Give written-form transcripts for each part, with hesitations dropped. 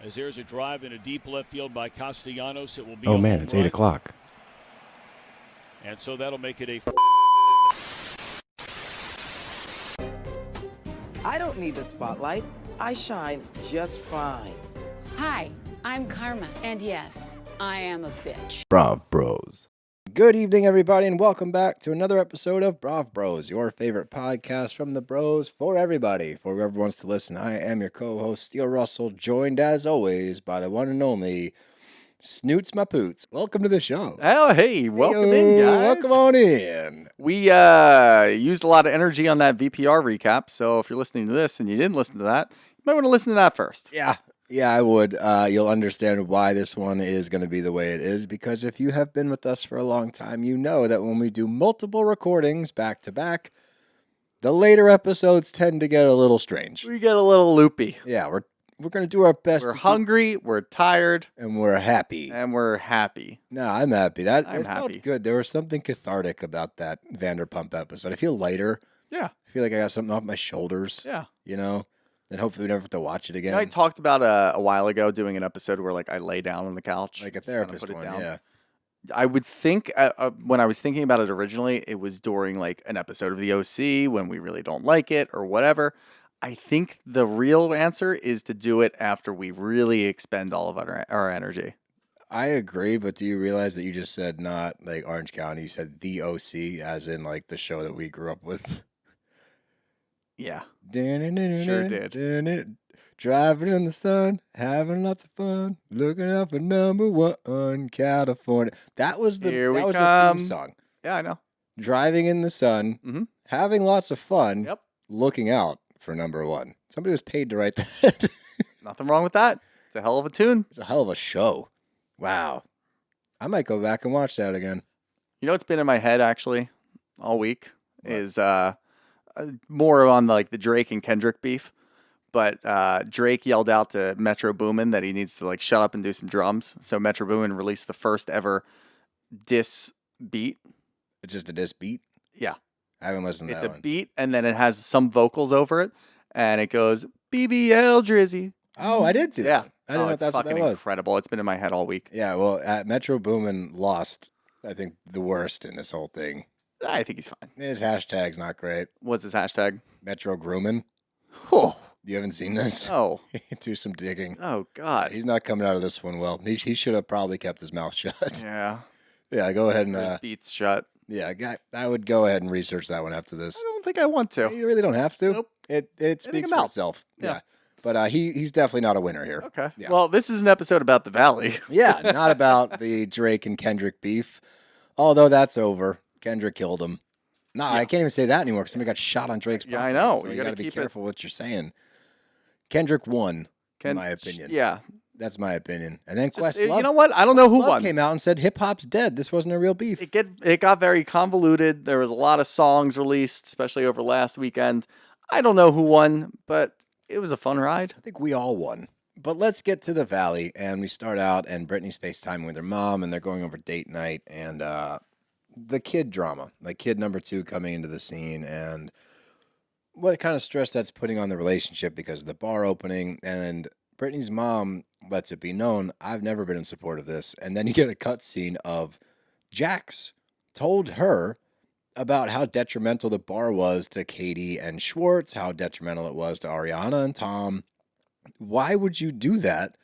As there's a drive in a deep left field by Castellanos, it will be. Oh man, it's 8 o'clock. And so that'll make it a. I don't need the spotlight. I shine just fine. Hi, I'm Karma, and yes, I am a bitch. Brav Bros. Good evening, everybody, and welcome back to another episode of Brav Bros, your favorite podcast from the bros for everybody, for whoever wants to listen. I am your co-host, Steele Russell, joined as always by the one and only Snoots My Poots. Welcome to the show. Oh, hey, welcome in, Heyo, guys. welcome on in. We used a lot of energy on that VPR recap, so if you're listening to this and you didn't listen to that, you might want to listen to that first. Yeah, I would. You'll understand why this one is going to be the way it is, because if you have been with us for a long time, you know that when we do multiple recordings back to back, the later episodes tend to get a little strange. We get a little loopy. Yeah, we're going to do our best. We're hungry, we're tired, and we're happy. and we're happy. No, I'm happy. I'm it felt happy. good. There was something cathartic about that Vanderpump episode. I feel lighter. Yeah, I feel like I got something off my shoulders. yeah. You know, and hopefully we never have to watch it again. I talked about a while ago doing an episode where I lay down on the couch. Like a just kinda therapist put it one, down. yeah. I would think when I was thinking about it originally, it was during an episode of The OC when we really don't like it or whatever. I think the real answer is to do it after we really expend all of our energy. I agree, but do you realize that you just said not like Orange County, you said the OC as in like the show that we grew up with? Yeah. Sure did. Driving in the sun, having lots of fun, looking up for #1, California. That was the Here we the come. theme song. Yeah, I know. Driving in the sun, Mhm. having lots of fun, Yep. looking out for #1. Somebody was paid to write that. Nothing wrong with that. It's a hell of a tune. It's a hell of a show. Wow. I might go back and watch that again. You know what's been in my head actually all week What? is more on the Drake and Kendrick beef. But Drake yelled out to Metro Boomin that he needs to shut up and do some drums. So Metro Boomin released the first ever diss beat. It's just a diss beat. Yeah. I haven't listened to It's that a one. beat and then it has some vocals over it. And it goes, BBL Drizzy. Oh, I did see Yeah. that. I didn't know it's that's what that fucking was. incredible. It's been in my head all week. Yeah, well, Metro Boomin lost, I think, the worst in this whole thing. I think he's fine. His hashtag's not great. What's his hashtag? Metro Groomin. Oh, You haven't seen this? oh, Do some digging. oh God. He's not coming out of this one well. He should have probably kept his mouth shut. Yeah. Yeah, go ahead and, His beats shut. yeah, I would go ahead and research that one after I this. don't think I want to. You really don't have to. Nope. It speaks for out. itself. Yeah. Yeah. But he's definitely not a winner here. Okay. Yeah. Well, this is an episode about the Valley. Yeah, not about the Drake and Kendrick beef. Although that's over. Kendrick killed him. No, I can't even say that anymore because somebody got shot on Drake's Yeah, property. I know. So You you gotta got to be keep it- careful what you're saying. Kendrick won, in my opinion. Yeah. That's my opinion. And then Just, Questlove. you know what? I don't know who Questlove won. came out and said hip hop's dead. This wasn't a real beef. It got very convoluted. There was a lot of songs released, especially over last weekend. I don't know who won, but it was a fun ride. I think we all won. But let's get to the Valley, and we start out, and Brittany's FaceTiming with her mom, and they're going over date night, and the kid drama, like kid number 2 coming into the scene, and what kind of stress that's putting on the relationship because of the bar opening, and Brittany's mom lets it be known, I've never been in support of this, and then you get a cutscene of Jax told her about how detrimental the bar was to Katie and Schwartz, how detrimental it was to Ariana and Tom. Why would you do that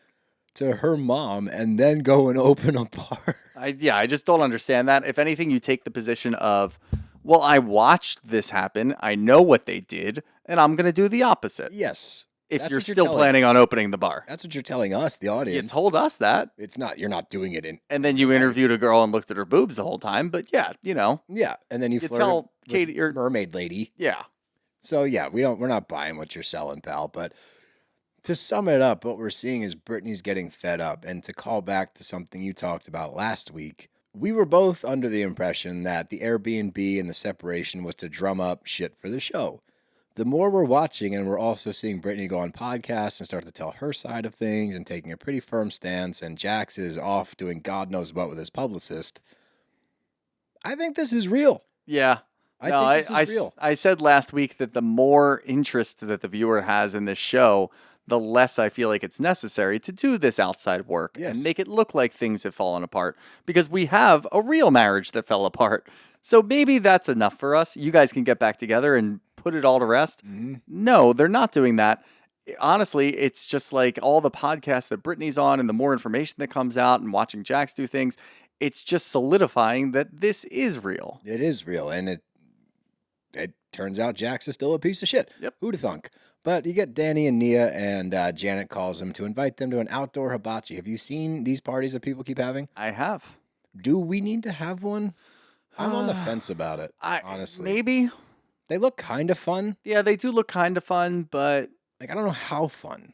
to her mom and then go and open a bar? I just don't understand that. If anything, you take the position of, well, I watched this happen. I know what they did, and I'm going to do the opposite. Yes. If that's you're what you're still telling- planning on opening the bar. That's what you're telling us, the You audience. told us that. It's not. You're not doing it in. And then you interviewed a girl and looked at her boobs the whole time. But yeah, Yeah, and then you You flirted tell with Katie you're- mermaid lady. yeah. So yeah, we're not buying what you're selling, pal. But to sum it up, what we're seeing is Brittany's getting fed up. And to call back to something you talked about last week, we were both under the impression that the Airbnb and the separation was to drum up shit for the show. The more we're watching, and we're also seeing Brittany go on podcasts and start to tell her side of things and taking a pretty firm stance, and Jax is off doing God knows what with his publicist, I think this is real. Yeah. I think this is real. I said last week that the more interest that the viewer has in this show, the less I feel like it's necessary to do this outside work Yes. and make it look like things have fallen apart, because we have a real marriage that fell apart. So maybe that's enough for us. You guys can get back together and put it all to rest. No, they're not doing that. Honestly, it's just like all the podcasts that Brittany's on and the more information that comes out and watching Jax do things, it's just solidifying that this is real. It is real, and it turns out Jax is still a piece of shit. Yep. Who'da thunk? But you get Danny and Nia, and Janet calls them to invite them to an outdoor hibachi. Have you seen these parties that people keep having? I have. Do we need to have one? I'm on the fence about it, honestly. Maybe. They look kind of fun. Yeah, they do look kind of fun, but Like, I don't know how fun.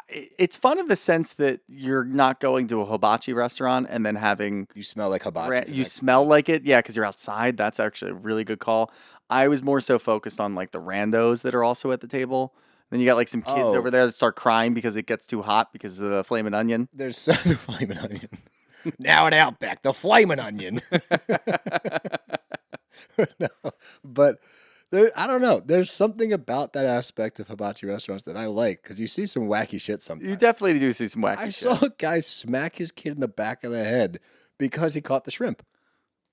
it's fun in the sense that you're not going to a hibachi restaurant and then having You smell like hibachi. the you next smell like it. Yeah, because you're outside. That's actually a really good call. I was more so focused on like the randos that are also at the table. Then you got like some kids Oh. over there that start crying because it gets too hot because of the flaming onion. There's the flaming onion. Now at Outback, the flaming onion. No, but I don't know. There's something about that aspect of hibachi restaurants that I like, because you see some wacky shit sometimes. You definitely do see some wacky I shit. saw a guy smack his kid in the back of the head because he caught the shrimp.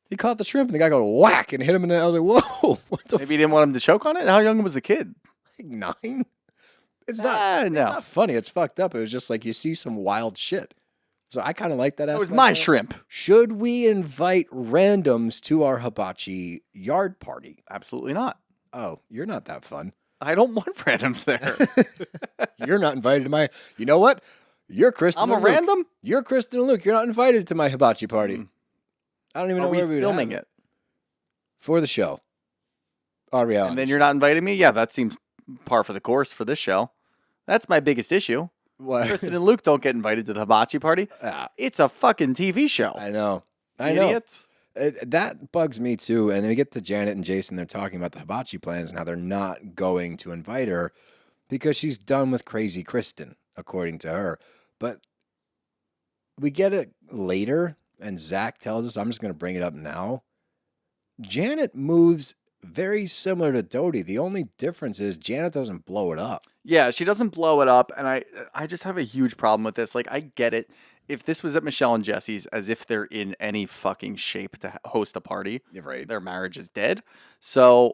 He caught the shrimp, and the guy go whack and hit him in the. I was like, whoa, what the Maybe you didn't want him to choke on it? How young was the kid? fuck, 9? It's not. It's no. not funny. It's fucked up. It was just like you see some wild shit. So I kind of like that. That was aspect my of it. shrimp. Should we invite randoms to our hibachi yard party? Absolutely not. Oh, you're not that fun. I don't want randoms there. You're not invited to my. You know what? You're Kristen. I'm a and Luke. random? You're Kristen and Luke. You're not invited to my hibachi party. I don't even Are know we where we would filming have it? for the show. Our reality. And then you're not inviting me? Yeah, that seems par for the course for this show. That's my biggest issue. What? Kristen and Luke don't get invited to the hibachi party. Ah, It's a fucking TV show. I know. I know. Idiots. That bugs me too. And then we get to Janet and Jason. They're talking about the hibachi plans and how they're not going to invite her because she's done with crazy Kristen, according to her. But we get it later, and Zack tells us, I'm just going to bring it up now. Janet moves very similar to Doute. The only difference is Janet doesn't blow it up. Yeah, she doesn't blow it up, and I just have a huge problem with this. Like, I get it. If this was at Michelle and Jesse's, as if they're in any fucking shape to host a party, You're right. their marriage is dead. So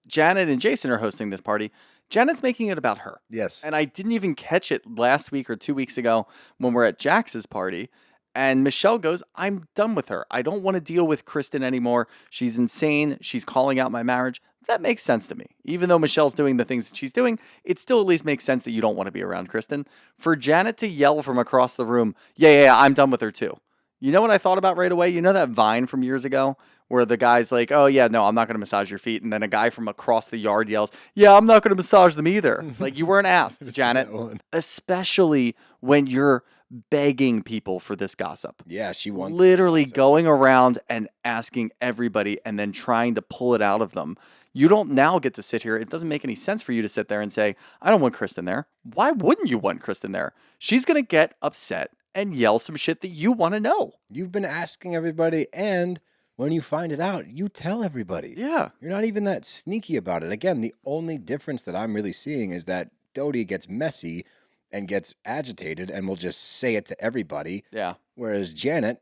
Janet and Jason are hosting this party. Janet's making it about her. Yes. And I didn't even catch it last week or 2 weeks ago when we're at Jax's party. And Michelle goes, I'm done with her. I don't want to deal with Kristen anymore. She's insane. She's calling out my marriage. That makes sense to me. Even though Michelle's doing the things that she's doing, it still at least makes sense that you don't want to be around Kristen. For Janet to yell from across the room, yeah, I'm done with her too. You know what I thought about right away? You know that Vine from years ago where the guy's like, oh yeah, no, I'm not going to massage your feet. And then a guy from across the yard yells, yeah, I'm not going to massage them either. Like, you weren't asked, Janet. Especially when you're begging people for this gossip. Yeah, she wants Literally going around and asking everybody and then trying to pull it out of them. You don't now get to sit here. It doesn't make any sense for you to sit there and say, I don't want Kristen there. Why wouldn't you want Kristen there? She's going to get upset and yell some shit that you want to know. You've been asking everybody, and when you find it out, you tell everybody. Yeah. You're not even that sneaky about it. Again, the only difference that I'm really seeing is that Doute gets messy and gets agitated and will just say it to everybody, Yeah. whereas Janet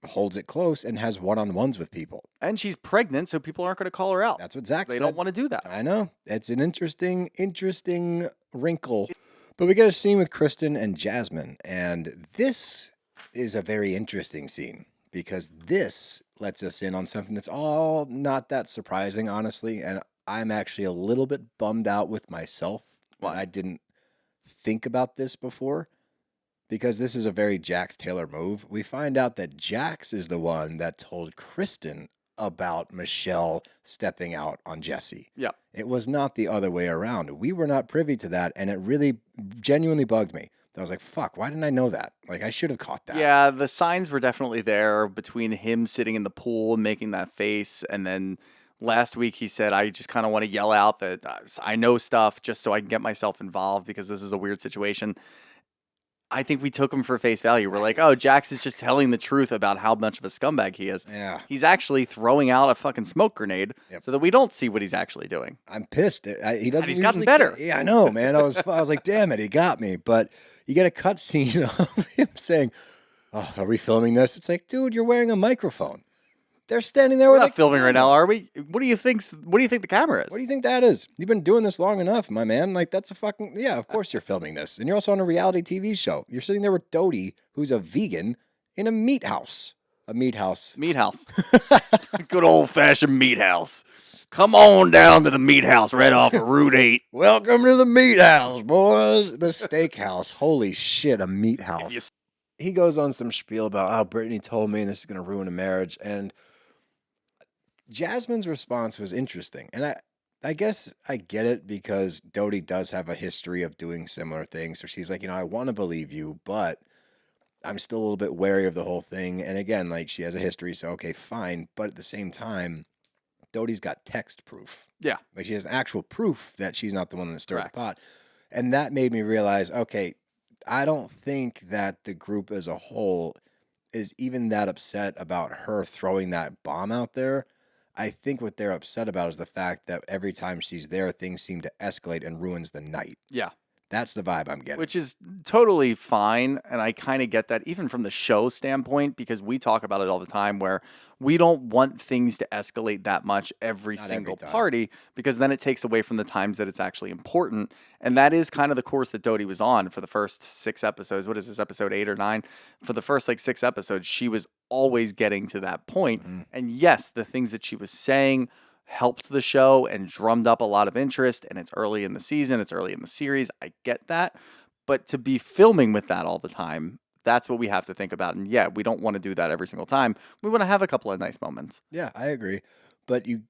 holds it close and has one-on-ones with people. And she's pregnant, so people aren't going to call her out. That's what Zack They said. don't want to do that. I know. It's an interesting wrinkle. But we get a scene with Kristen and Jasmine, and this is a very interesting scene because this lets us in on something that's all not that surprising, honestly, and I'm actually a little bit bummed out with myself. Why? I didn't think about this before because this is a very Jax Taylor move. We find out that Jax is the one that told Kristen about Michelle stepping out on Jesse. Yeah. It was not the other way around. We were not privy to that, and it really genuinely bugged me. I was like, fuck, why didn't I know that? Like, I should have caught that. Yeah, the signs were definitely there between him sitting in the pool and making that face. And then last week he said, I just kind of want to yell out that I know stuff just so I can get myself involved because this is a weird situation. I think we took him for face value. We're like, oh, Jax is just telling the truth about how much of a scumbag he is. Yeah. He's actually throwing out a fucking smoke grenade so that we don't see what he's actually doing. I'm pissed. He doesn't. He's gotten usually better. Yeah, I know, man. I was like, damn it, he got me. But you get a cut scene of him saying, "Oh, are we filming this?" It's like, dude, you're wearing a microphone. They're standing there We're with not a filming right camera. now, are we? What do you think the camera is? What do you think that is? You've been doing this long enough, my man. Like, that's a fucking... Yeah, of course you're filming this. And you're also on a reality TV show. You're sitting there with Doute, who's a vegan, in a meat house. A meat house. Meat house. Good old-fashioned meat house. Come on down to the meat house right off of Route 8. Welcome to the meat house, boys. The steakhouse. Holy shit, a meat house. He goes on some spiel about how Brittany told me this is going to ruin a marriage. And Jasmine's response was interesting. And I guess I get it because Doute does have a history of doing similar things. So she's like, I want to believe you, but I'm still a little bit wary of the whole thing. And again, like, she has a history, so okay, fine. But at the same time, Doute's got text proof. Yeah. Like, she has actual proof that she's not the one that stirred the pot. And that made me realize, okay, I don't think that the group as a whole is even that upset about her throwing that bomb out there. I think what they're upset about is the fact that every time she's there, things seem to escalate and ruins the night. Yeah. That's the vibe I'm getting. Which is totally fine, and I kind of get that even from the show standpoint, because we talk about it all the time where we don't want things to escalate that much every single party, because then it takes away from the times that it's actually important. And that is kind of the course that Doute was on for the first 6 episodes. What is this, episode 8 or 9? For the first 6 episodes, she was always getting to that point. And yes, the things that she was saying helped the show and drummed up a lot of interest, and it's early in the season, it's early in the series. I get that. But to be filming with that all the time, that's what we have to think about. And yeah, we don't want to do that every single time. We want to have a couple of nice moments. Yeah, I agree. But you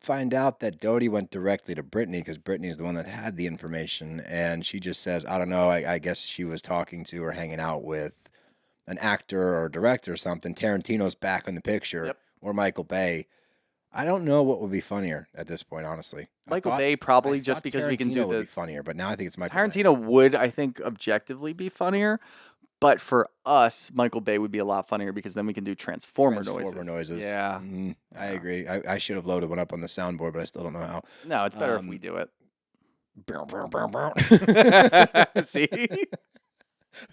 find out that Doute went directly to Brittany because Brittany is the one that had the information, and she just says, I don't know, I guess she was talking to or hanging out with an actor or director or something. Tarantino's back in the picture, or Michael Bay. I don't know what would be funnier at this point, honestly. Michael Bay probably, just because we can do would be funnier, but now I think it's Michael Tarantino would, I think, objectively be funnier. But for us, Michael Bay would be a lot funnier because then we can do Transformer noises. Yeah. I agree. I should have loaded one up on the soundboard, but I still don't know how. No, it's better if we do it. See?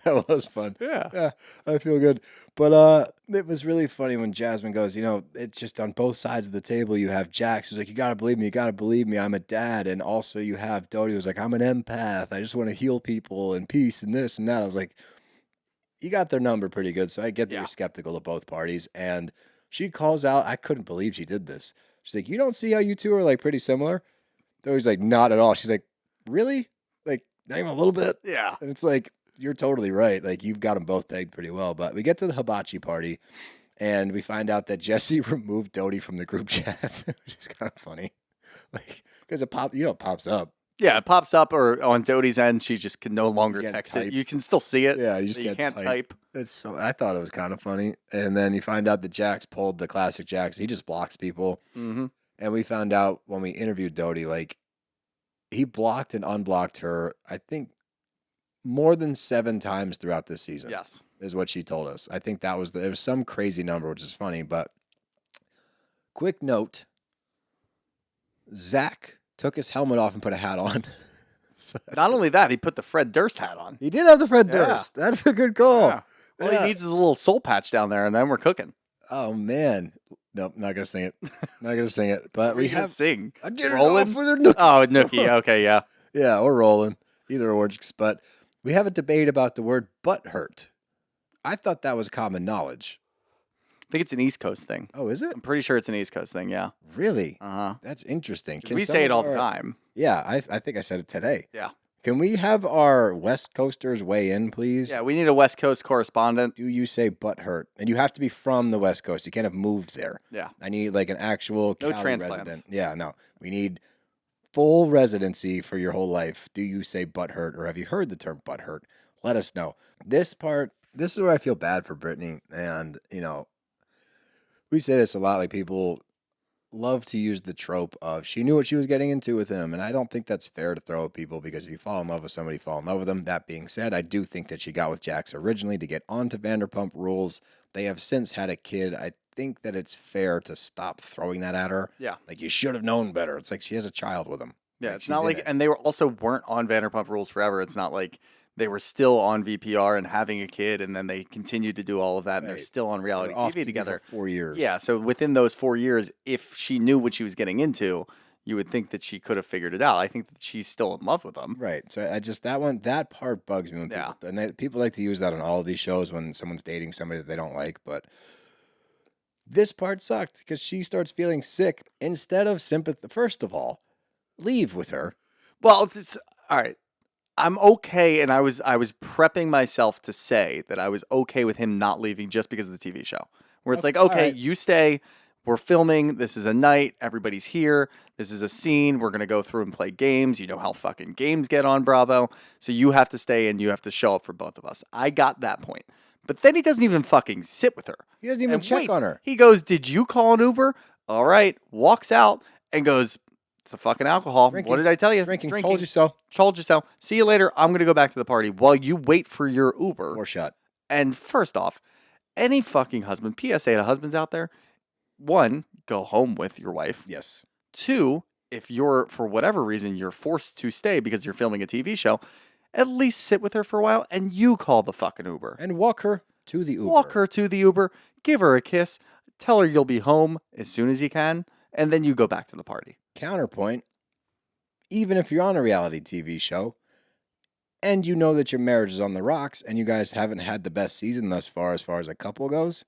That was fun. Yeah, I feel good. But it was really funny when Jasmine goes, it's just on both sides of the table. You have Jax, who's like, you got to believe me. I'm a dad. And also you have Doute, who's like, I'm an empath. I just want to heal people and peace and this and that. I was like, you got their number pretty good. So I get that you're skeptical of both parties. And she calls out, I couldn't believe she did this. She's like, you don't see how you two are like pretty similar? Doute's like, not at all. She's like, really? Like, not even a little bit? Yeah. And it's like, you're totally right. Like, you've got them both pegged pretty well. But we get to the hibachi party, and we find out that Jesse removed Doute from the group chat, which is kind of funny. Like, because it pops up. Yeah, it pops up, or on Doute's end, she just can no longer text it. You can still see it. Yeah, you just can't type. I thought it was kind of funny. And then you find out that Jax pulled the classic Jax. He just blocks people. Mm-hmm. And we found out when we interviewed Doute, like, he blocked and unblocked her, I think, more than 7 times throughout this season. Yes. Is what she told us. I think that was there was some crazy number, which is funny, but quick note. Zack took his helmet off and put a hat on. So not only that, he put the Fred Durst hat on. He did have the Fred Durst. That's a good call. Yeah. All he needs is a little soul patch down there, and then we're cooking. Oh, man. Nope, not going to sing it. Not going to sing it. But we have... sing. I did rolling? it for the Nookie. Oh, Nookie. Okay, yeah. Yeah, or rolling. Either or. But we have a debate about the word butt hurt. I thought that was common knowledge. I think it's an East Coast thing. Oh, is it? I'm pretty sure it's an East Coast thing, yeah. Really? Uh-huh. That's interesting. We say it all the time. Yeah, I think I said it today. Yeah. Can we have our West Coasters weigh in, please? Yeah, we need a West Coast correspondent. Do you say butt hurt? And you have to be from the West Coast. You can't have moved there. Yeah. I need like an actual No Cali transplants. resident. Yeah, no. We need full residency for your whole life. Do you say butt hurt, or have you heard the term butt hurt? Let us know. This is where I feel bad for Brittany. And, we say this a lot, like people love to use the trope of she knew what she was getting into with him, and I don't think that's fair to throw at people because if you fall in love with somebody, fall in love with them. That being said, I do think that she got with Jax originally to get onto Vanderpump Rules. They have since had a kid. I think that it's fair to stop throwing that at her. Yeah. Like, you should have known better. It's like she has a child with him. Yeah, Like, it's she's not in like, it. and they weren't on Vanderpump Rules forever. It's not like they were still on VPR and having a kid, and then they continued to do all of that, and they're Right. still on reality They're off TV TV together. for 4 years. Yeah, so within those 4 years, if she knew what she was getting into, you would think that she could have figured it out. I think that she's still in love with him. Right. So I just that part bugs me when people people like to use that on all of these shows when someone's dating somebody that they don't like, but this part sucked because she starts feeling sick instead of sympathy. First of all, leave with her. Well, it's all right. I'm okay, and I was prepping myself to say that I was okay with him not leaving just because of the TV show. Where it's like, okay, right. you stay. We're filming. This is a night. Everybody's here. This is a scene. We're gonna go through and play games. You know how fucking games get on Bravo. So you have to stay and you have to show up for both of us. I got that point. But then he doesn't even fucking sit with her. He doesn't even check on her. He goes, "Did you call an Uber?" All right. Walks out and goes, "It's the fucking alcohol. Drinking. What did I tell you? Drinking. Told you so. Told you so. See you later. I'm going to go back to the party while you wait for your Uber." Or shut. And first off, any fucking husband, PSA to husbands out there, one, go home with your wife. Yes. Two, if you're, for whatever reason, you're forced to stay because you're filming a TV show, at least sit with her for a while and you call the fucking Uber. And walk her to the Uber. Walk her to the Uber, give her a kiss, tell her you'll be home as soon as you can, and then you go back to the party. Counterpoint, even if you're on a reality TV show and you know that your marriage is on the rocks and you guys haven't had the best season thus far as a couple goes,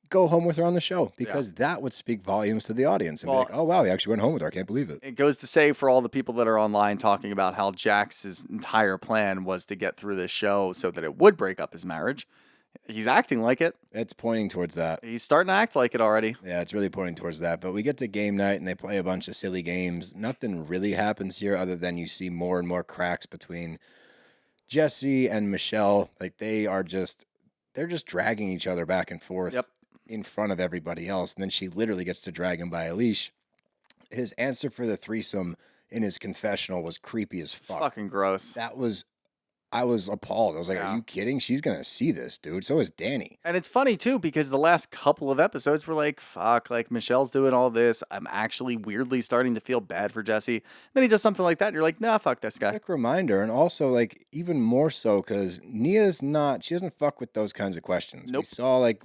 go home with her on the show because that would speak volumes to the audience and be like, oh, wow, he actually went home with her. I can't believe it. It goes to say for all the people that are online talking about how Jax's entire plan was to get through this show so that it would break up his marriage. He's acting like it. It's pointing towards that. He's starting to act like it already. Yeah, it's really pointing towards that. But we get to game night and they play a bunch of silly games. Nothing really happens here other than you see more and more cracks between Jesse and Michelle. Like they're just dragging each other back and forth in front of everybody else. And then she literally gets to drag him by a leash. His answer for the threesome in his confessional was creepy as fuck. It's fucking gross. I was appalled. I was like, are you kidding? She's going to see this, dude. So is Danny. And it's funny, too, because the last couple of episodes were like, fuck, like, Michelle's doing all this. I'm actually weirdly starting to feel bad for Jesse. Then he does something like that, and you're like, nah, fuck this guy. Quick reminder, and also, like, even more so, because Nia's she doesn't fuck with those kinds of questions. Nope. We saw, like,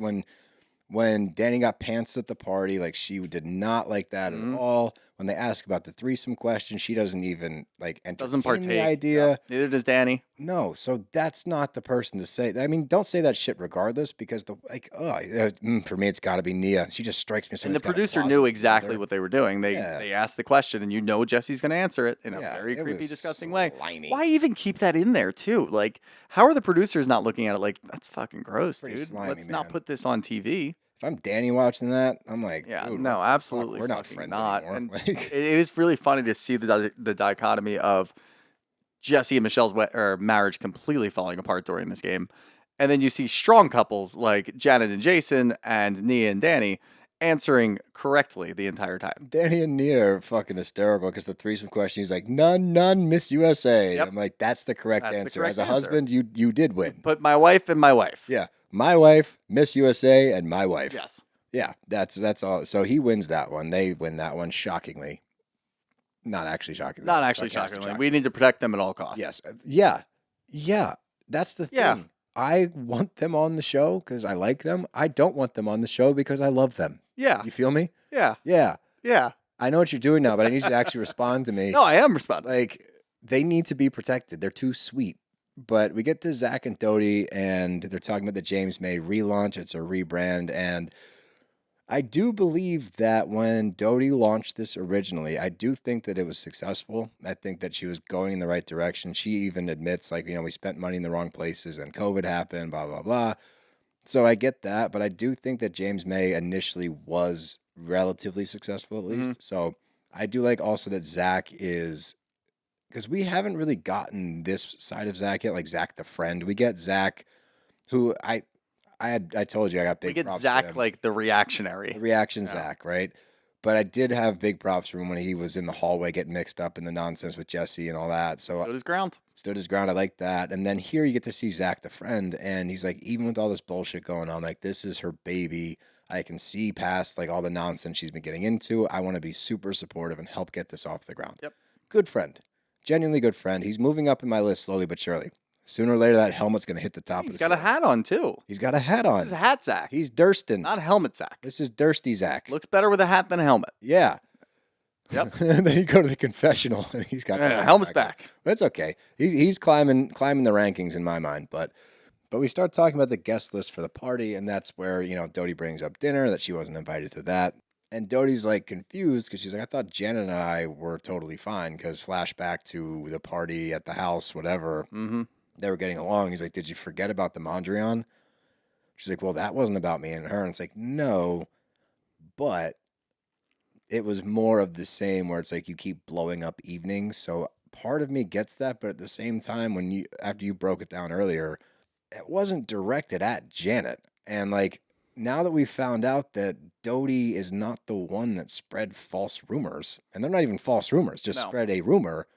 when Danny got pants at the party, like, she did not like that at all. When they ask about the threesome question, she doesn't even, like, entertain the idea. No, neither does Danny. No, so that's not the person to say. I mean, don't say that shit regardless, because for me, it's got to be Nia. She just strikes me as And the somebody's got a producer closet knew with exactly her. what they were doing. They asked the question, and you know Jesse's going to answer it in a very it creepy, was disgusting way. slimy. Why even keep that in there, too? Like, how are the producers not looking at it like, that's fucking gross, Pretty dude? slimy, Let's not man. put this on TV. If I'm Danny watching that, I'm like, Yeah, dude, no, what the fuck? absolutely. We're not fucking friends not. anymore. And Like, it is really funny to see the dichotomy of Jesse and Michelle's marriage completely falling apart during this game. And then you see strong couples like Janet and Jason and Nia and Danny answering correctly the entire time. Danny and Nia are fucking hysterical because the threesome question, he's like, none, Miss USA. Yep. I'm like, that's the correct That's the answer. correct As a answer. husband, you did win. Put my wife and my wife. Yeah, my wife, Miss USA, and my wife. Yes. Yeah, that's all. So he wins that one. They win that one shockingly. Not actually shockingly. Not actually sarcastic shockingly. We need to protect them at all costs. Yes. Yeah. That's the thing. Yeah. I want them on the show because I like them. I don't want them on the show because I love them. Yeah. You feel me? Yeah. Yeah. Yeah. I know what you're doing now, but I need you to actually respond to me. No, I am responding. Like, they need to be protected. They're too sweet. But we get to Zack and Doute, and they're talking about the James Mae relaunch. It's a rebrand, and I do believe that when Doute launched this originally, I do think that it was successful. I think that she was going in the right direction. She even admits, like, we spent money in the wrong places, and COVID happened, blah, blah, blah. So I get that, but I do think that James Mae initially was relatively successful, at least. So I do like also that Zack is, because we haven't really gotten this side of Zack yet, like Zack the friend. We get Zack, who I told you I got big We get props for Zack him. like the reactionary. The reaction Zack, right? But I did have big props for him when he was in the hallway getting mixed up in the nonsense with Jesse and all that. So Stood his ground. stood his ground. I like that. And then here you get to see Zack the friend, and he's like, even with all this bullshit going on, like this is her baby. I can see past like all the nonsense she's been getting into. I want to be super supportive and help get this off the ground. Yep. Good friend. Genuinely good friend. He's moving up in my list slowly but surely. Sooner or later, that helmet's going to hit the top of the He's got a hat on, too. He's got a hat on. This is hat Zack. He's Durston. Not helmet Zack. This is Dursty Zack. Looks better with a hat than a helmet. Yeah. Yep. And then you go to the confessional, and he's got the helmet's back. That's okay. He's climbing the rankings in my mind, but we start talking about the guest list for the party, and that's where Doute brings up dinner, that she wasn't invited to that, and Doty's like confused because she's like, I thought Janet and I were totally fine, because flashback to the party at the house, whatever, they were getting along. He's like, did you forget about the Mondrian? She's like, well, that wasn't about me and her, and it's like, no, but it was more of the same, where it's like you keep blowing up evenings. So part of me gets that, but at the same time, after you broke it down earlier, it wasn't directed at Janet. And like now that we found out that Doute is not the one that spread false rumors, and they're not even false rumors, just spread a rumor,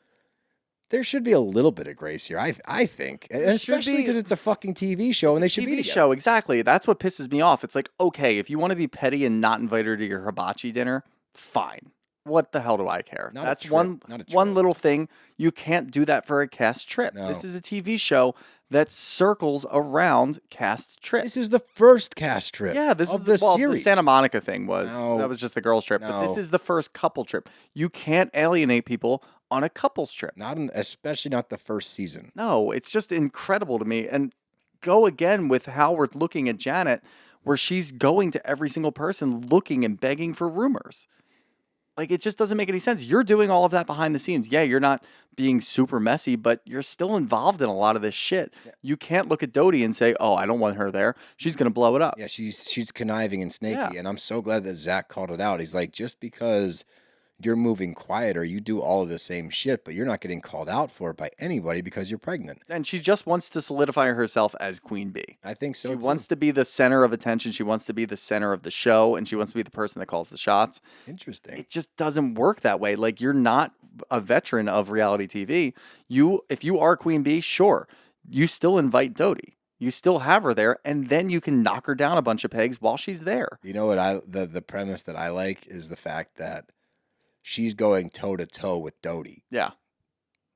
there should be a little bit of grace here, I think, and especially because it's a fucking TV show and they should be together. show, exactly. That's what pisses me off. It's like, okay, if you want to be petty and not invite her to your hibachi dinner, fine. What the hell do I care? That's one little thing. You can't do that for a cast trip. No. This is a TV show that circles around cast trips. This is the first cast trip. Yeah, this of is the The series. Santa Monica thing was No. that was just the girls' trip, but this No. is the first couple trip. You can't alienate people on a couple's trip. Especially not the first season. No, it's just incredible to me. And go again with how we're looking at Janet, where she's going to every single person looking and begging for rumors. Like, it just doesn't make any sense. You're doing all of that behind the scenes. Yeah, you're not being super messy, but you're still involved in a lot of this shit. Yeah. You can't look at Doute and say, oh, I don't want her there. She's going to blow it up. Yeah, she's conniving and snaky, Yeah. and I'm so glad that Zack called it out. He's like, just because you're moving quieter, you do all of the same shit, but you're not getting called out for it by anybody because you're pregnant. And she just wants to solidify herself as Queen Bee. I think so, She too. wants to be the center of attention. She wants to be the center of the show, and she wants to be the person that calls the shots. Interesting. It just doesn't work that way. Like, you're not a veteran of reality TV. If you are Queen Bee, sure, you still invite Doute. You still have her there, and then you can knock her down a bunch of pegs while she's there. You know what the premise that I like is the fact that she's going toe-to-toe with Doute. Yeah.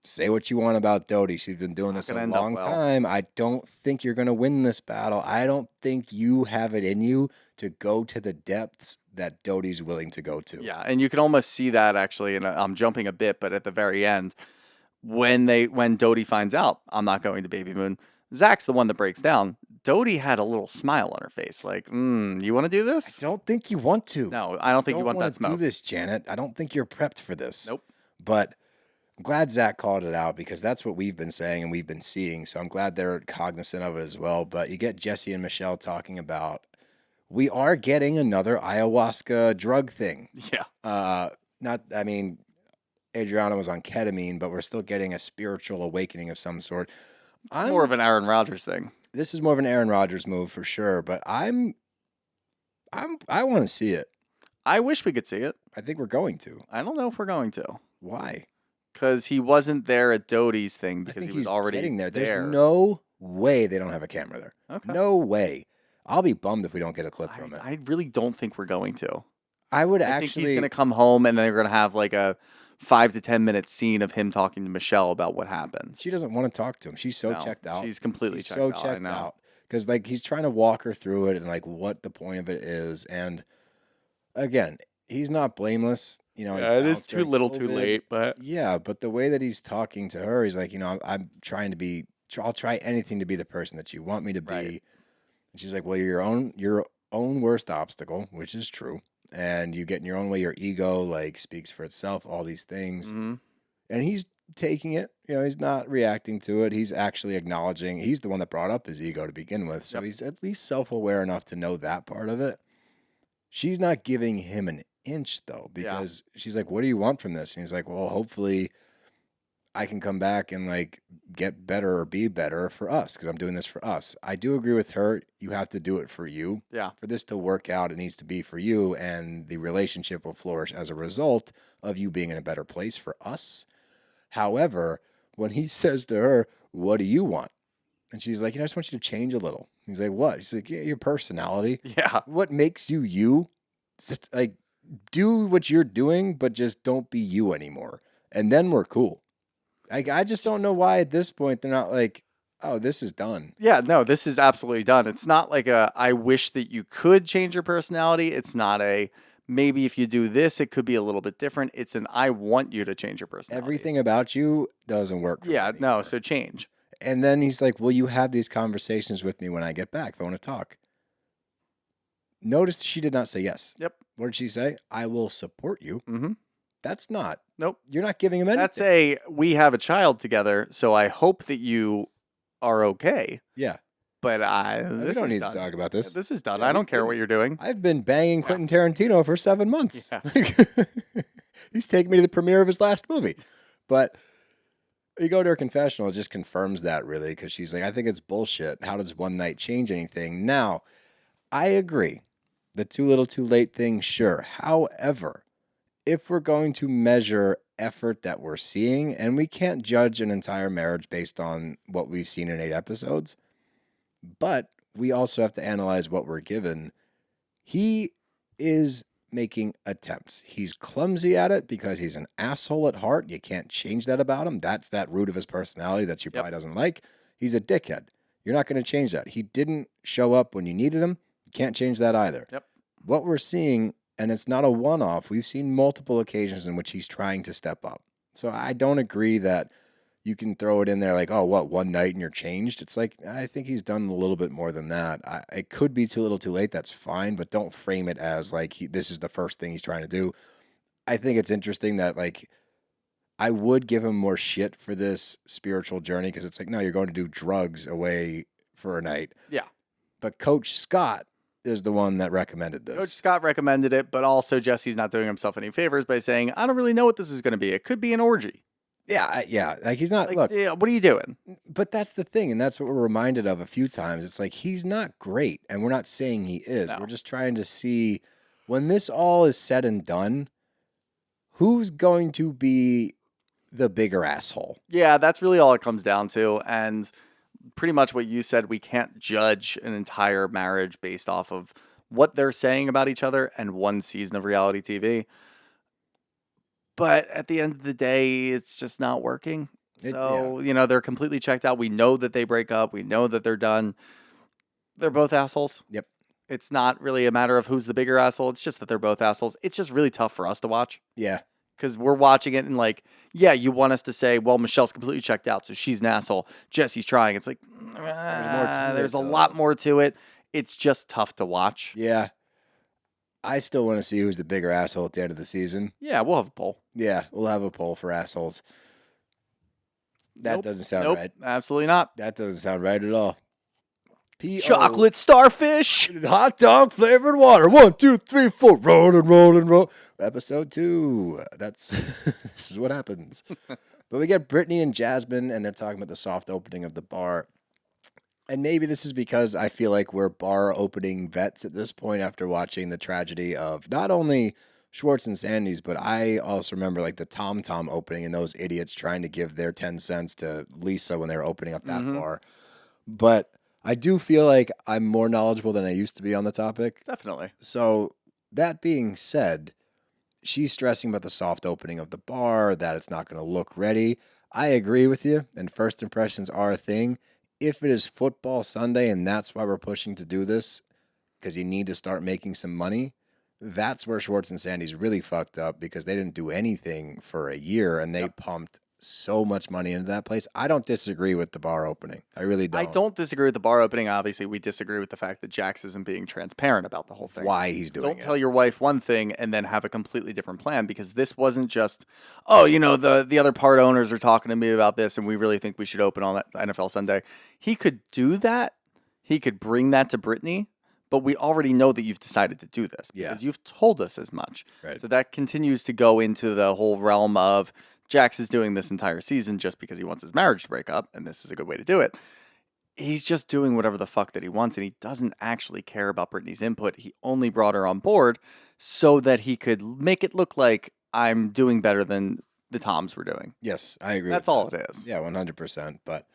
Say what you want about Doute. She's been doing this a long time. I don't think you're going to win this battle. I don't think you have it in you to go to the depths that Doute's willing to go to. Yeah, and you can almost see that, actually, and I'm jumping a bit, but at the very end, when Doute finds out, I'm not going to Baby Moon, Zack's the one that breaks down. Doute had a little smile on her face, like, you want to do this? I don't think you want to. No, I don't think you want that smoke. Do this, Janet. I don't think you're prepped for this. Nope. But I'm glad Zack called it out, because that's what we've been saying and we've been seeing. So I'm glad they're cognizant of it as well. But you get Jesse and Michelle talking about, we are getting another ayahuasca drug thing. Yeah. Adriana was on ketamine, but we're still getting a spiritual awakening of some sort. It's more of an Aaron Rodgers thing. This is more of an Aaron Rodgers move for sure, but I want to see it. I wish we could see it. I think we're going to. I don't know if we're going to. Why? Because he wasn't there at Doute's thing, because he was already getting there. There's no way they don't have a camera there. Okay. No way. I'll be bummed if we don't get a clip from it. I really don't think we're going to. I think he's going to come home and they're going to have like a 5 to 10 minute scene of him talking to Michelle about what happened. She doesn't want to talk to him. She's so checked out. She's completely checked out. Checked out. Because like he's trying to walk her through it and like what the point of it is. And again, he's not blameless. It is too little too late. But yeah, but the way that he's talking to her, he's like, I'm trying to be, I'll try anything to be the person that you want me to be. Right. And she's like, well, you're your own worst obstacle, which is true. And you get in your own way, your ego like speaks for itself, all these things. Mm-hmm. And he's taking it, he's not reacting to it. He's actually acknowledging, he's the one that brought up his ego to begin with. So he's at least self-aware enough to know that part of it. She's not giving him an inch though, because she's like, what do you want from this? And he's like, well, hopefully I can come back and like get better or be better for us because I'm doing this for us. I do agree with her. You have to do it for you. Yeah. For this to work out, it needs to be for you, and the relationship will flourish as a result of you being in a better place for us. However, when he says to her, "What do you want?" and she's like, "I just want you to change a little." He's like, "What?" She's like, "Yeah, your personality. Yeah. What makes you you? Just like do what you're doing, but just don't be you anymore, and then we're cool." I just don't know why at this point they're not like, "Oh, this is done." Yeah, no, this is absolutely done. It's not like I wish that you could change your personality. It's not a maybe if you do this, it could be a little bit different. It's an I want you to change your personality. Everything about you doesn't work for me Yeah, no, anymore. so change. And then he's like, "Will you have these conversations with me when I get back if I want to talk?" Notice she did not say yes. Yep. What did she say? "I will support you." Mm-hmm. That's not. Nope. You're not giving him anything. That's we have a child together, so I hope that you are okay. Yeah. But We this don't is need done. to talk about this. This is done. Yeah, I we've don't care been- what you're doing. I've been banging Quentin Tarantino for 7 months. Yeah. He's taking me to the premiere of his last movie. But you go to her confessional, it just confirms that really, because she's like, "I think it's bullshit. How does one night change anything?" Now, I agree. The too little too late thing, sure. However, if we're going to measure effort that we're seeing, and we can't judge an entire marriage based on what we've seen in 8 episodes, but we also have to analyze what we're given. He is making attempts. He's clumsy at it because he's an asshole at heart. You can't change that about him. That's that root of his personality that she probably doesn't like. He's a dickhead. You're not going to change that. He didn't show up when you needed him. You can't change that either. Yep. What we're seeing, and it's not a one-off, we've seen multiple occasions in which he's trying to step up. So I don't agree that you can throw it in there like, "Oh, what, one night and you're changed?" It's like, I think he's done a little bit more than that. It could be too little too late. That's fine, but don't frame it as like this is the first thing he's trying to do. I think it's interesting that like I would give him more shit for this spiritual journey because it's like, no, you're going to do drugs away for a night. Yeah. But Coach Scott is the one that recommended this. Coach Scott recommended it, but also Jesse's not doing himself any favors by saying, "I don't really know what this is going to be. It could be an orgy." Yeah. Like he's not, Like, look, yeah, what are you doing? but that's the thing. And that's what we're reminded of a few times. It's like, he's not great. And we're not saying he is. No. We're just trying to see when this all is said and done, who's going to be the bigger asshole? Yeah, that's really all it comes down to. And pretty much what you said, we can't judge an entire marriage based off of what they're saying about each other and one season of reality TV. But at the end of the day, it's just not working. So, they're completely checked out. We know that they break up. We know that they're done. They're both assholes. Yep. It's not really a matter of who's the bigger asshole. It's just that they're both assholes. It's just really tough for us to watch. Yeah. Because we're watching it and like, yeah, you want us to say, well, Michelle's completely checked out, so she's an asshole. Jesse's trying. It's like, there's a lot more to it. It's just tough to watch. Yeah. I still want to see who's the bigger asshole at the end of the season. Yeah, we'll have a poll. Yeah, we'll have a poll for assholes. That doesn't sound right. Absolutely not. That doesn't sound right at all. Chocolate starfish. Hot dog flavored water. 1, 2, 3, 4. Roll and roll and roll. Episode 2. That's this is what happens. But we get Brittany and Jasmine, and they're talking about the soft opening of the bar. And maybe this is because I feel like we're bar opening vets at this point after watching the tragedy of not only Schwartz and Sandy's, but I also remember like the Tom Tom opening and those idiots trying to give their 10 cents to Lisa when they were opening up that bar. But I do feel like I'm more knowledgeable than I used to be on the topic. Definitely. So that being said, she's stressing about the soft opening of the bar, that it's not going to look ready. I agree with you, and first impressions are a thing. If it is football Sunday and that's why we're pushing to do this, because you need to start making some money, that's where Schwartz and Sandy's really fucked up because they didn't do anything for a year and they pumped so much money into that place. I don't disagree with the bar opening. I really don't. I don't disagree with the bar opening. Obviously, we disagree with the fact that Jax isn't being transparent about the whole thing. Why he's doing it. Don't tell your wife one thing and then have a completely different plan, because this wasn't just, oh, the other part owners are talking to me about this and we really think we should open on that NFL Sunday. He could do that. He could bring that to Brittany, but we already know that you've decided to do this because you've told us as much. Right. So that continues to go into the whole realm of Jax is doing this entire season just because he wants his marriage to break up, and this is a good way to do it. He's just doing whatever the fuck that he wants, and he doesn't actually care about Brittany's input. He only brought her on board so that he could make it look like I'm doing better than the Toms were doing. Yes, I agree. That's all it is. Yeah, 100%. But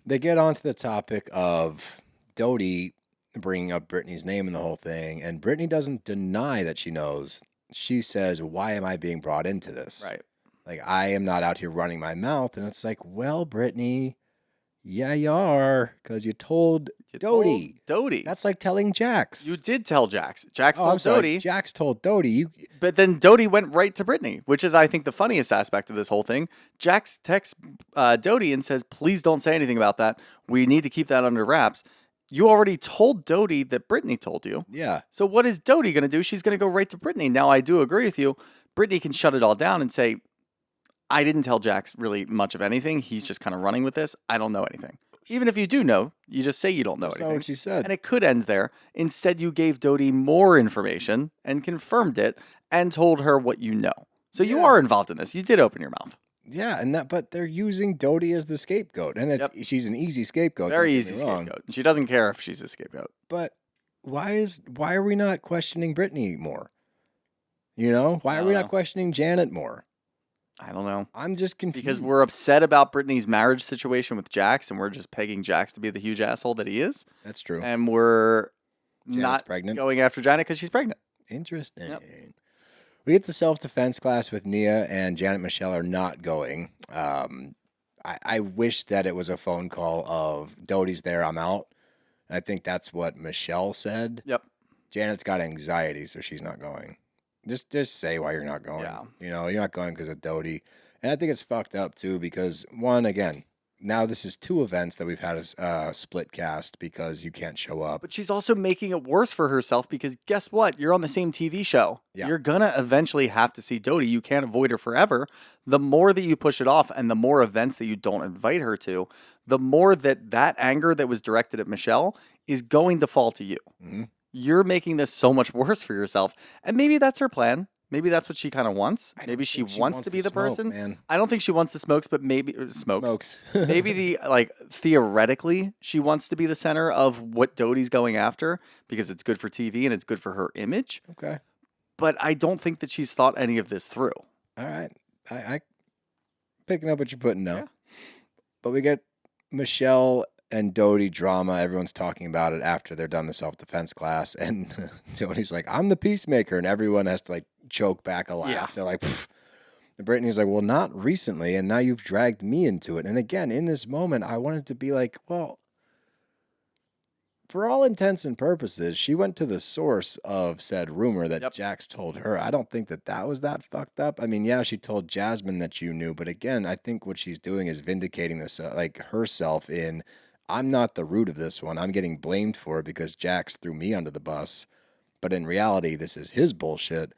they get onto the topic of Doute bringing up Brittany's name in the whole thing, and Brittany doesn't deny that she knows. She says, "Why am I being brought into this? Right. Like, I am not out here running my mouth." And it's like, well, Brittany, yeah, you are, because you told Doute. Doute. That's like telling Jax. You did tell Jax. Jax I'm told sorry, Doute. Jax told Doute. But then Doute went right to Brittany, which is, I think, the funniest aspect of this whole thing. Jax texts Doute and says, please don't say anything about that. We need to keep that under wraps. You already told Doute that Brittany told you. Yeah. So what is Doute going to do? She's going to go right to Brittany. Now, I do agree with you. Brittany can shut it all down and say, I didn't tell Jax really much of anything. He's just kind of running with this. I don't know anything. Even if you do know, you just say you don't know That's anything. not what she said. And it could end there. Instead, you gave Doute more information and confirmed it and told her what you know. So you Yeah. are involved in this. You did open your mouth. Yeah, but they're using Doute as the scapegoat, and she's an easy scapegoat. Very don't get easy me wrong. scapegoat. She doesn't care if she's a scapegoat. But why are we not questioning Brittany more? You know, why are we not questioning Janet more? I don't know. I'm just confused. Because we're upset about Brittany's marriage situation with Jax, and we're just pegging Jax to be the huge asshole that he is. That's true. And we're Janet's not pregnant. going after Janet because she's pregnant. Interesting. Yep. We get the self-defense class with Nia, and Janet and Michelle are not going. I wish that it was a phone call of Doute's there, I'm out. And I think that's what Michelle said. Yep. Janet's got anxiety, so she's not going. Just say why you're not going. Yeah. You know, you're not going because of Doute. And I think it's fucked up, too, because, one, again, now this is 2 events that we've had a split cast because you can't show up. But she's also making it worse for herself because guess what? You're on the same TV show. Yeah. You're going to eventually have to see Doute. You can't avoid her forever. The more that you push it off and the more events that you don't invite her to, the more that anger that was directed at Michelle is going to fall to you. Mm-hmm. You're making this so much worse for yourself. And maybe that's her plan. Maybe that's what she kind of wants. Maybe she wants to be the person. Man. I don't think she wants the smokes, but maybe Smokes. maybe theoretically she wants to be the center of what Doute's going after because it's good for TV and it's good for her image. Okay. But I don't think that she's thought any of this through. All right. I picking up what you're putting down. Yeah. But we get Michelle and Doute drama. Everyone's talking about it after they're done the self-defense class. And Doute's like, I'm the peacemaker. And everyone has to like choke back a laugh. Yeah. They're like, pfft. And Brittany's like, well, not recently. And now you've dragged me into it. And again, in this moment, I wanted to be like, well, for all intents and purposes, she went to the source of said rumor that Jax told her. I don't think that was that fucked up. I mean, yeah, she told Jasmine that you knew. But again, I think what she's doing is vindicating this, like herself in, I'm not the root of this one. I'm getting blamed for it because Jax threw me under the bus. But in reality, this is his bullshit.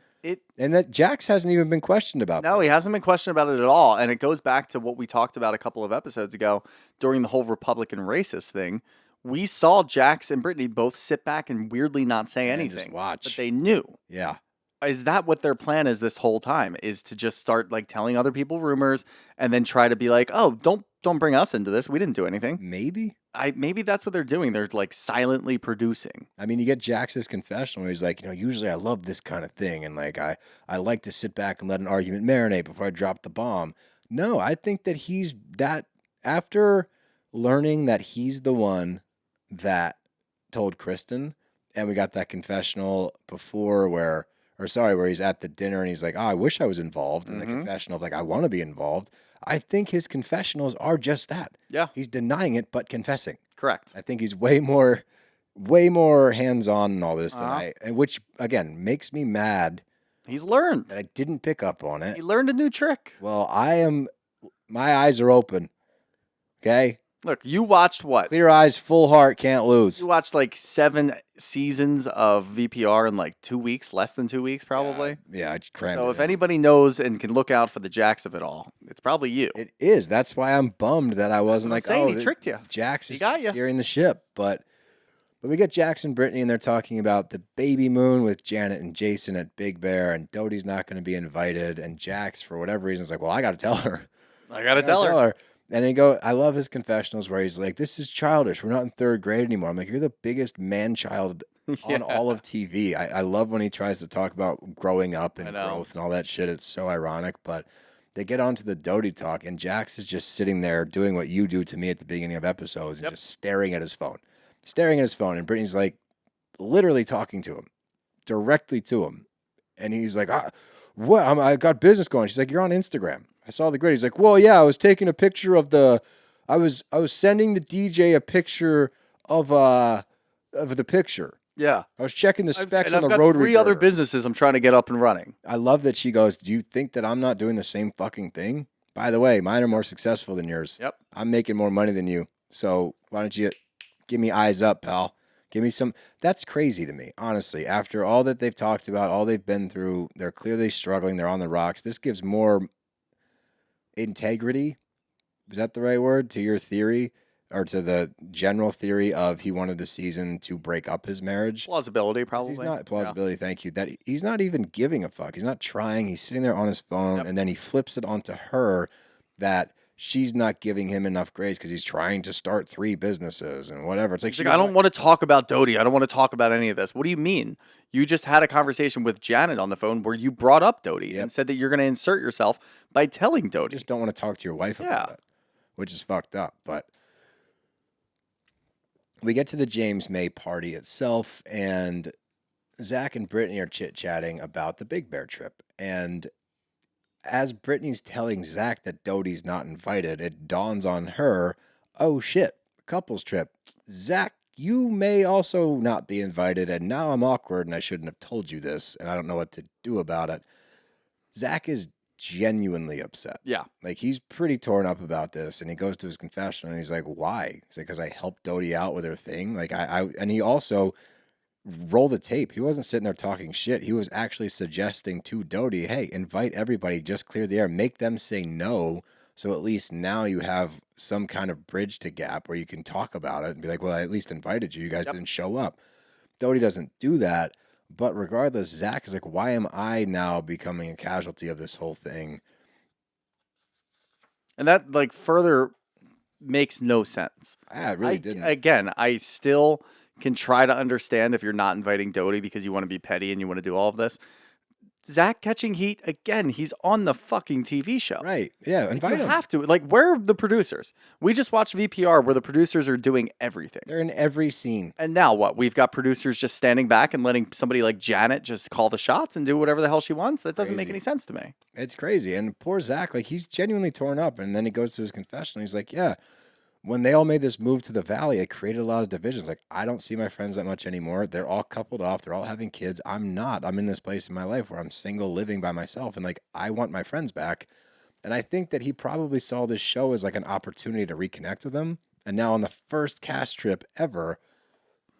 And that Jax hasn't even been questioned about No, this. he hasn't been questioned about it at all. And it goes back to what we talked about a couple of episodes ago during the whole Republican racist thing. We saw Jax and Brittany both sit back and weirdly not say anything. Just watch. But they knew. Yeah. Is that what their plan is this whole time? Is to just start like telling other people rumors and then try to be like, oh, don't bring us into this. We didn't do anything. Maybe. Maybe that's what they're doing. They're like silently producing. I mean, you get Jax's confessional where he's like, usually I love this kind of thing. And like, I like to sit back and let an argument marinate before I drop the bomb. No, I think that he's that after learning that he's the one that told Kristen, and we got that confessional before where he's at the dinner and he's like, oh, I wish I was involved. And the confessional of like, I want to be involved. I think his confessionals are just that. Yeah. He's denying it, but confessing. Correct. I think he's way more hands-on in all this than which again makes me mad. He's learned. That I didn't pick up on it. He learned a new trick. Well, my eyes are open. Okay? Look, you watched what? Clear eyes, full heart, can't lose. You watched like 7 seasons of VPR in like 2 weeks, less than 2 weeks, probably. Yeah, I crammed So it if in. anybody knows and can look out for the Jax of it all, it's probably you. It is. That's why I'm bummed that I wasn't I'm like, saying oh, he tricked you. Jax He is got you. steering the ship. But But we get Jax and Brittany, and they're talking about the baby moon with Janet and Jason at Big Bear, and Doutie's not going to be invited. And Jax, for whatever reason, is like, well, I got to tell her. I got to tell her. And I love his confessionals where he's like, this is childish. We're not in third grade anymore. I'm like, you're the biggest man-child on all of TV. I love when he tries to talk about growing up and growth and all that shit. It's so ironic. But they get onto the Doute talk, and Jax is just sitting there doing what you do to me at the beginning of episodes and just staring at his phone. And Brittany's like literally talking to him, directly to him. And he's like, what? I got business going. She's like, you're on Instagram. I saw the grid. He's like, well, yeah, I was taking a picture of I was sending the DJ a picture of the picture. Yeah. I was checking the specs on the I've road got 3 other businesses I'm trying to get up and running. I love that she goes, do you think that I'm not doing the same fucking thing? By the way, mine are more successful than yours. Yep. I'm making more money than you. So why don't you give me eyes up, pal? Give me some. That's crazy to me, honestly. After all that they've talked about, all they've been through, they're clearly struggling. They're on the rocks. This gives more integrity. Is that the right word? To your theory? Or to the general theory of he wanted the season to break up his marriage? Plausibility, probably. He's not plausibility, thank you. That he's not even giving a fuck. He's not trying. He's sitting there on his phone, and then he flips it onto her that she's not giving him enough grace because he's trying to start 3 businesses and whatever. It's like, I don't want to talk about Doute. I don't want to talk about any of this. What do you mean? You just had a conversation with Janet on the phone where you brought up Doute and said that you're going to insert yourself by telling Doute. You just don't want to talk to your wife about it, which is fucked up. But we get to the James Mae party itself, and Zack and Brittany are chit-chatting about the Big Bear trip. And as Brittany's telling Zack that Doutie's not invited, it dawns on her, oh shit, couples trip. Zack, you may also not be invited, and now I'm awkward, and I shouldn't have told you this, and I don't know what to do about it. Zack is genuinely upset. Yeah. Like, he's pretty torn up about this, and he goes to his confessional, and he's like, why? He's like, because I helped Doute out with her thing. Like, and he also rolled the tape. He wasn't sitting there talking shit. He was actually suggesting to Doute, hey, invite everybody, just clear the air, make them say no, so at least now you have some kind of bridge to gap where you can talk about it and be like, well, I at least invited you. You guys didn't show up. Doute doesn't do that. But regardless, Zack is like, why am I now becoming a casualty of this whole thing? And that, like, further makes no sense. It really didn't. Again, I still can try to understand if you're not inviting Doute because you want to be petty and you want to do all of this. Zack catching heat, again, he's on the fucking TV show. Right. Yeah, invite him. You have to. Like, where are the producers? We just watched VPR where the producers are doing everything. They're in every scene. And now what? We've got producers just standing back and letting somebody like Janet just call the shots and do whatever the hell she wants? That doesn't make any sense to me. It's crazy. And poor Zack, like, he's genuinely torn up. And then he goes to his confessional. He's like, yeah, when they all made this move to the Valley, it created a lot of divisions. Like, I don't see my friends that much anymore. They're all coupled off. They're all having kids. I'm not. I'm in this place in my life where I'm single, living by myself. And, like, I want my friends back. And I think that he probably saw this show as, like, an opportunity to reconnect with them. And now on the first cast trip ever,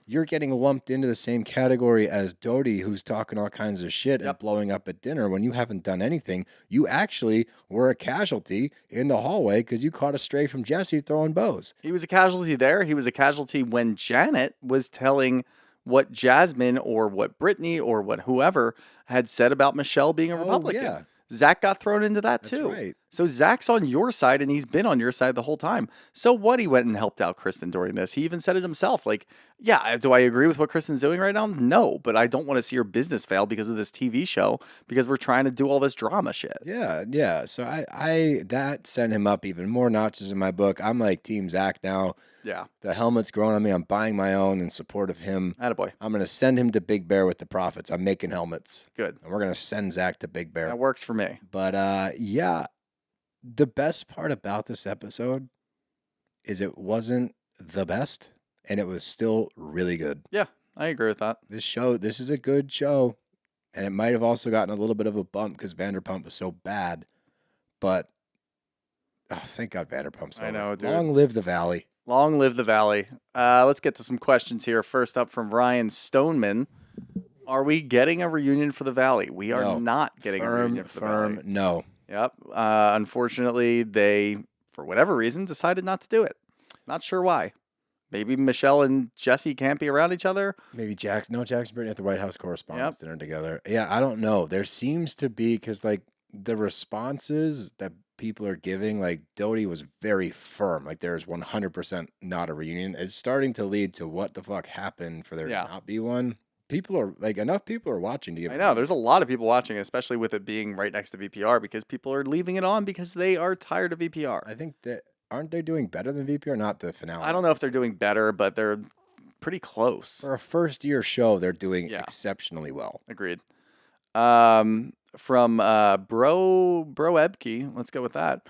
you're getting lumped into the same category as Doute, who's talking all kinds of shit and blowing up at dinner when you haven't done anything. You actually were a casualty in the hallway because you caught a stray from Jesse throwing bows. He was a casualty there. He was a casualty when Janet was telling what Jasmine or what Brittany or what whoever had said about Michelle being a Republican. Yeah. Zack got thrown into that too. That's right. So Zack's on your side and he's been on your side the whole time. So what? He went and helped out Kristen during this. He even said it himself. Like, yeah, do I agree with what Kristen's doing right now? No, but I don't want to see her business fail because of this TV show because we're trying to do all this drama shit. Yeah. So I that sent him up even more notches in my book. I'm like Team Zack now. Yeah. The helmet's growing on me. I'm buying my own in support of him. Attaboy. I'm going to send him to Big Bear with the profits. I'm making helmets. Good. And we're going to send Zack to Big Bear. That works for me. But yeah, the best part about this episode is it wasn't the best, and it was still really good. Yeah, I agree with that. This is a good show, and it might have also gotten a little bit of a bump because Vanderpump was so bad. But, oh, thank God Vanderpump's over. I know, dude. Long live the Valley. Long live the Valley. Let's get to some questions here. First up from Ryan Stoneman. Are we getting a reunion for the Valley? We are not getting a reunion for the Valley. No. Yep. Unfortunately, they, for whatever reason, decided not to do it. Not sure why. maybe Michelle and Jesse can't be around each other. Maybe Jax and Brittany at the White House Correspondents' Dinner together. Yeah, I don't know. There seems to be, because like the responses that people are giving, like Doute was very firm. Like there's 100% not a reunion. It's starting to lead to what the fuck happened for there to not be one. People are like, enough people are watching to give. I know there's a lot of people watching, especially with it being right next to VPR, because people are leaving it on because they are tired of VPR. I think that, aren't they doing better than VPR? Not the finale. I don't know if they're doing better, but they're pretty close. For a first-year show, they're doing exceptionally well. Agreed. From Bro Ebke, let's go with that.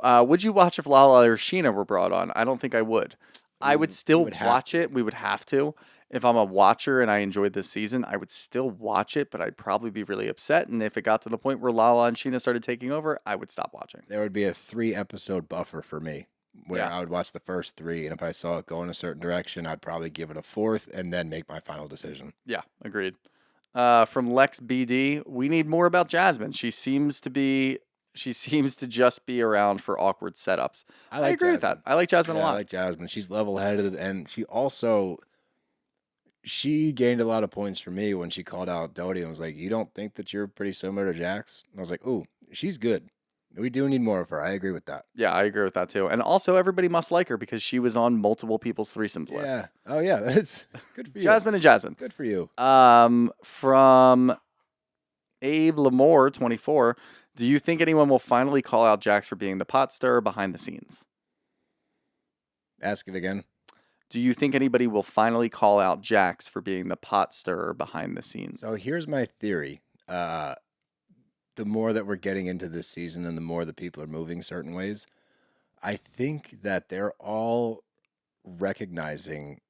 Would you watch if Lala or Sheena were brought on? I don't think I would. I would still watch it. We would have to. If I'm a watcher and I enjoyed this season, I would still watch it, but I'd probably be really upset. And if it got to the point where Lala and Sheena started taking over, I would stop watching. There would be a 3-episode buffer for me where I would watch the first 3. And if I saw it go in a certain direction, I'd probably give it a 4th and then make my final decision. Yeah, agreed. From Lex BD, we need more about Jasmine. She seems to just be around for awkward setups. I agree with that. I like Jasmine a lot. I like Jasmine. She's level-headed, and she gained a lot of points for me when she called out Doute and was like, "You don't think that you're pretty similar to Jax?" And I was like, "Ooh, she's good. We do need more of her." I agree with that. Yeah, I agree with that too. And also, everybody must like her because she was on multiple people's threesomes list. Yeah. Oh yeah, that's good for you. Jasmine and Jasmine. Good for you. From Abe Lamore, 24. Do you think anyone will finally call out Jax for being the pot stirrer behind the scenes? Ask it again. Do you think anybody will finally call out Jax for being the pot stirrer behind the scenes? So here's my theory. The more that we're getting into this season and the more that people are moving certain ways, I think that they're all recognizing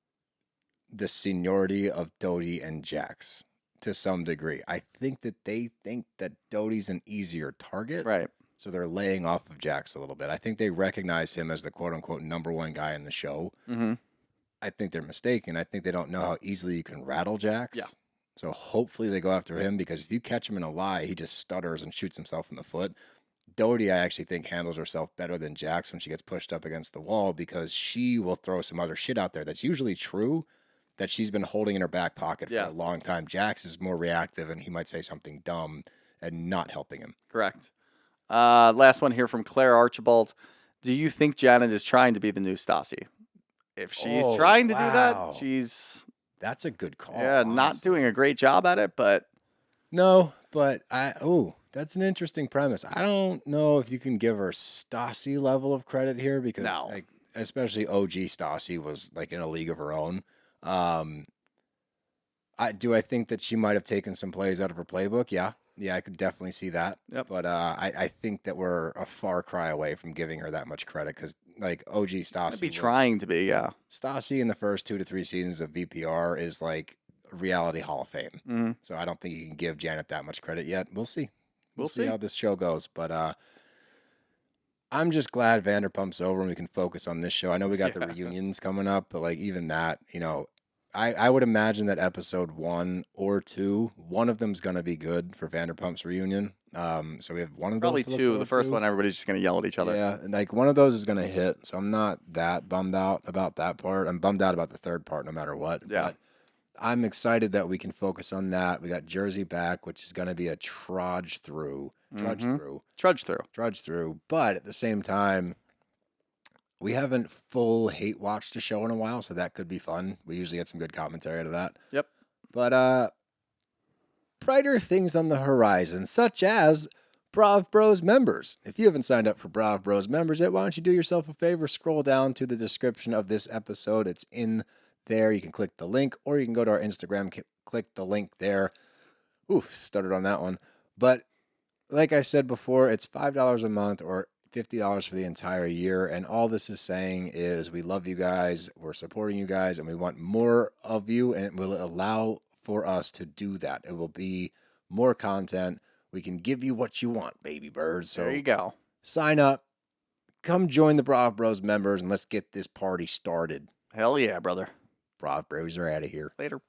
the seniority of Doute and Jax to some degree. I think that they think that Doute's an easier target. Right. So they're laying off of Jax a little bit. I think they recognize him as the quote-unquote #1 guy in the show. Mm-hmm. I think they're mistaken. I think they don't know how easily you can rattle Jax. Yeah. So hopefully they go after him, because if you catch him in a lie, he just stutters and shoots himself in the foot. Doute, I actually think, handles herself better than Jax when she gets pushed up against the wall, because she will throw some other shit out there that's usually true, that she's been holding in her back pocket for a long time. Jax is more reactive, and he might say something dumb and not helping him. Correct. Last one here from Claire Archibald. Do you think Janet is trying to be the new Stassi? If she's trying to do that, that's a good call. Yeah, honestly. Not doing a great job at it, but no, but that's an interesting premise. I don't know if you can give her Stassi level of credit here, because like, especially OG Stassi was like in a league of her own. I think that she might have taken some plays out of her playbook. Yeah, I could definitely see that. Yep. But I think that we're a far cry away from giving her that much credit, because like OG Stassi, be trying to be, Stassi in the first 2 to 3 seasons of VPR is like reality Hall of Fame. Mm-hmm. So I don't think you can give Janet that much credit yet. We'll see. We'll see how this show goes. But I'm just glad Vanderpump's over and we can focus on this show. I know we got the reunions coming up, but like even that, I would imagine that episode 1 or 2, one of them's going to be good for Vanderpump's reunion. So we have one of those. Probably 2. The first one, everybody's just going to yell at each other. Yeah, and like one of those is going to hit. So I'm not that bummed out about that part. I'm bummed out about the third part no matter what. Yeah. But I'm excited that we can focus on that. We got Jersey back, which is going to be a trudge through. But at the same time, we haven't full hate watched a show in a while, so that could be fun. We usually get some good commentary out of that. Yep. But brighter things on the horizon, such as Brav Bros members. If you haven't signed up for Brav Bros members yet, why don't you do yourself a favor? Scroll down to the description of this episode. It's in there. You can click the link, or you can go to our Instagram, click the link there. Oof, stuttered on that one. But like I said before, it's $5 a month or $50 for the entire year. And all this is saying is we love you guys, we're supporting you guys, and we want more of you, and it will allow for us to do that. It will be more content. We can give you what you want, baby birds. So there you go. Sign up. Come join the Brav Bros members, and let's get this party started. Hell yeah, brother. Brav Bros are out of here. Later.